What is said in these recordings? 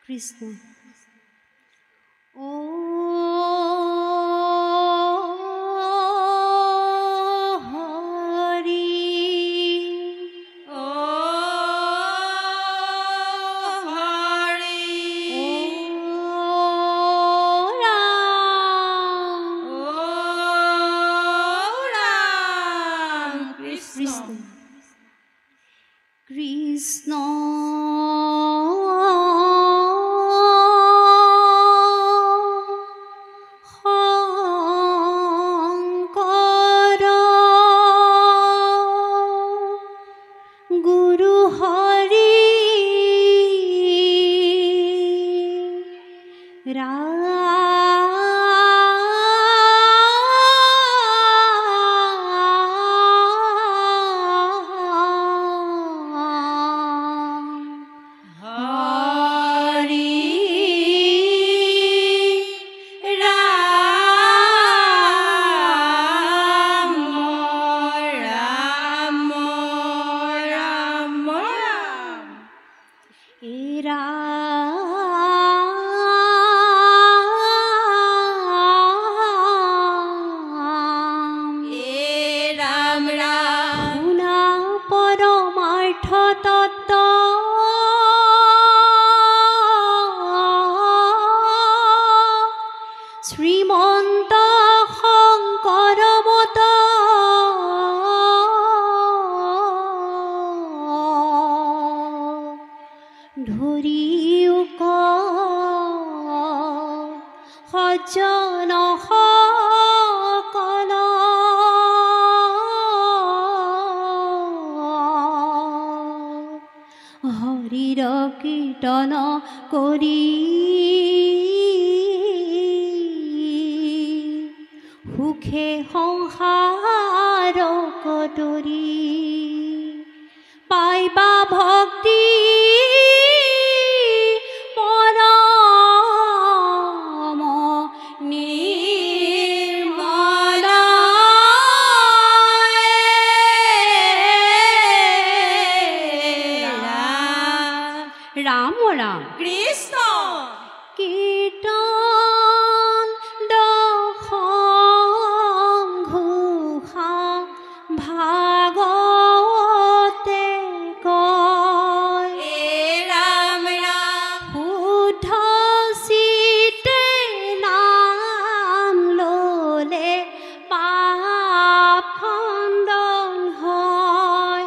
কৃষ্ণ ও কৃষ্ণ শংকৰ গুৰু হৰি শ্ৰীমন্ত শংকৰৱত ধৰিও সজ্জন সকল হৰিৰ কীৰ্তন কৰি সুখে সংসাৰ কটৰি পাইবা ভক্তি পৰম নিৰ্মল ৰাম ৰাম কৃষ্ণ কীৰ্তন দশঘোষা ভাগৱতে কয় ৰাম ৰাম শুদ্ধ চিত্তে নাম ল'লে পাপ খণ্ডন হয়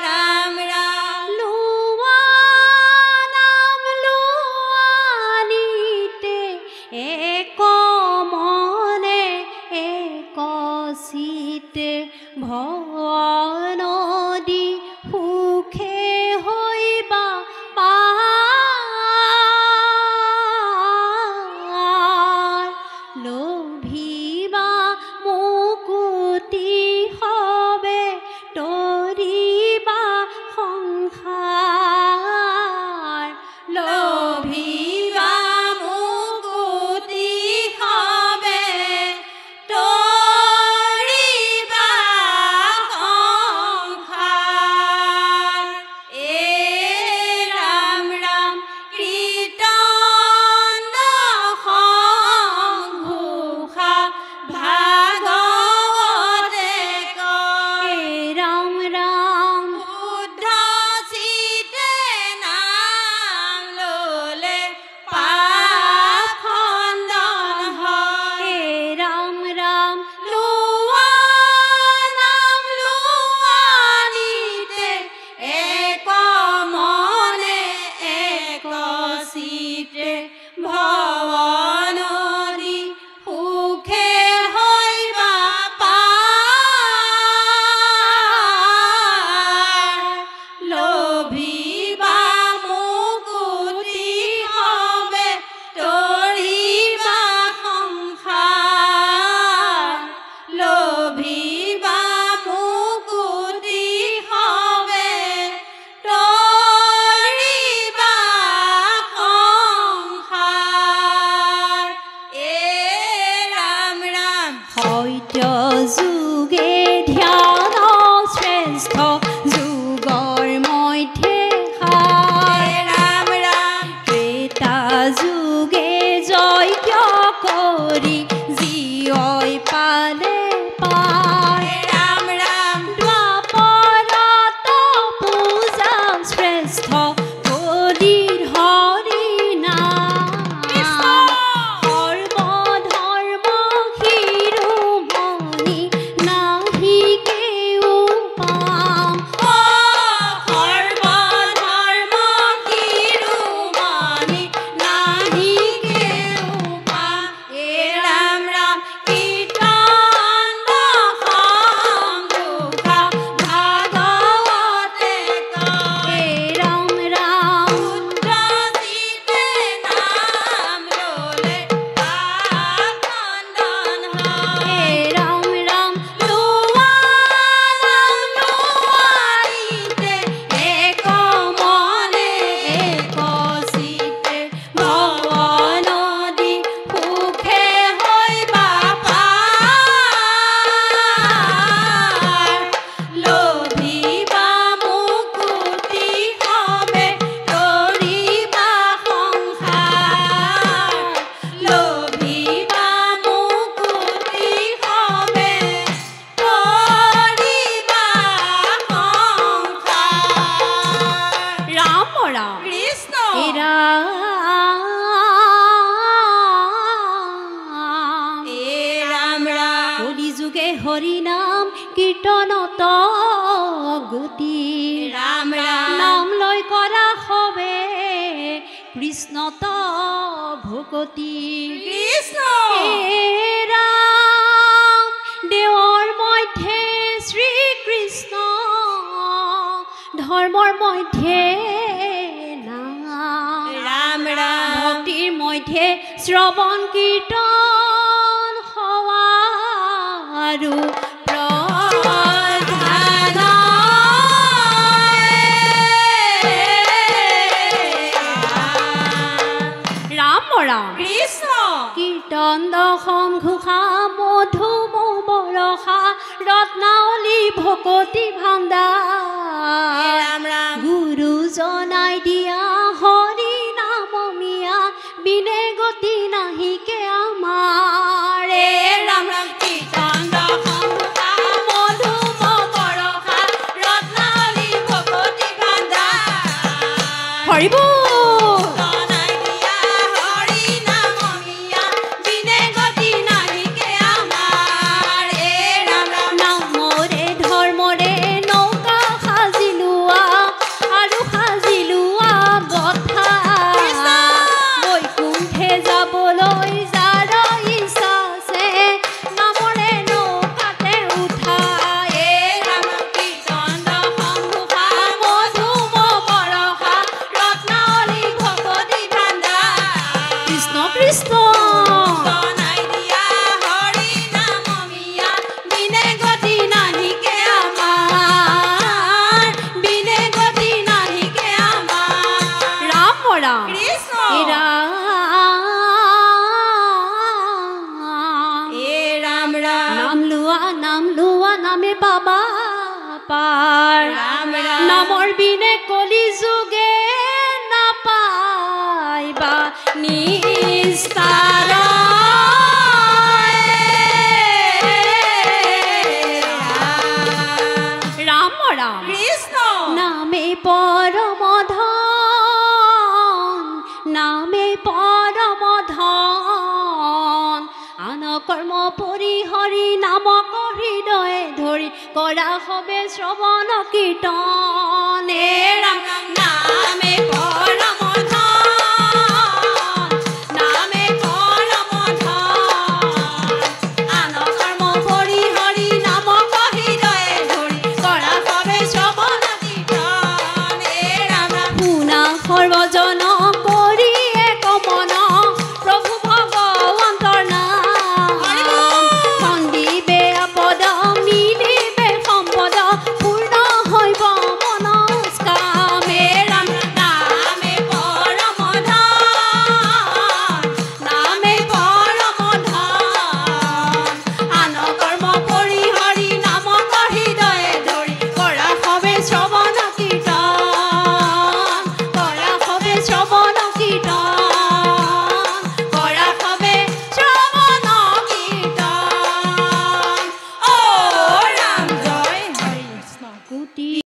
ৰাম ৰাম লোৱা নাম লোৱা ৰাম ৰাম কলি যুগে হৰি নাম কীৰ্তনত গতি ৰাম ৰাম নাম লৈ কৰা হবে কৃষ্ণত ভকতি কৃষ্ণ ৰাম দেৱৰ মধ্যে শ্ৰীকৃষ্ণ ধৰ্মৰ মধ্যে নাম ৰাম ৰাম ভক্তিৰ মধ্যে শ্ৰৱণ কীৰ্তন হৱা আৰু প্ৰধান ৰাম ৰাম কৃষ্ণ কীৰ্তন দশম ঘোষা মধুমৌ বৰষা ৰত্নাৱলী ভকতি ভাণ্ডাৰ ৰাম ৰাম গুৰু জনাই দিয়া হৰি নাম মিয়া বিনে গতি নাহিকে আমাৰ ৰাম ৰাম কীৰ্তন দশম ঘোষা মধুমৌ বৰষা ৰত্নাৱলী ভকতি ভাণ্ডাৰ হৰি বল জনাই দিয়া হৰি নাম মিয়া বিনে গতি নাহিকে আমাৰ ৰাম ৰাম নামৰে ধৰ্মৰে নৌকা সাজিলোৱা আৰু সাজিলোৱা বঠা বৈকুণ্ঠে যাবলৈ যাৰ ইচ্ছা আছে নামৰে নৌকাতে উঠা ৰাম কীৰ্তন দশম ঘোষা মধুমৌ বৰষা ৰত্নাৱলী ভকতি ভাণ্ডাৰ কৃষ্ণ কৃষ্ণ জনাই দিয়া হৰি নাম মিয়া বিনে গতি নাহিকে আমাৰ বিনে গতি নাহিকে আমাৰ ৰাম ৰাম কৃষ্ণ ৰাম ৰাম ৰাম নাম লোৱা নামে পাবা পাৰ ৰাম ৰাম নামৰ বিনে কলি যুগে নাপাইবা নিস্তাৰ ৰাম ৰাম কৃষ্ণ নামে পৰম ধন নামে পৰম ধন আন কৰ্ম পৰি হৰি নামক হৃদয়ে ধৰি কৰা হবে শ্ৰৱণ কীৰ্তন ৰাম ৰাম নামে পৰম ধন নামে পৰম ধন আন কৰ্ম কৰি হৰি নামক হৃদয়ে ধৰি কৰা হবে শ্ৰৱণ কীৰ্তন ৰাম ৰাম শুনা সৰ্বজন কৰি এক মন প্ৰভু ভগৱন্তৰ নাম সন্দিবে আপদ মিলিবে সম্পদ পূৰ্ণ হৈব মনস্কামে ৰাম নামে পৰম ধন নামে পৰম ধন আন কৰ্ম কৰি হৰি নামক হৃদয়ে ধৰি কৰা হবে শ্ৰৱণ কীৰ্তন কৰা হবে শ্ৰৱণ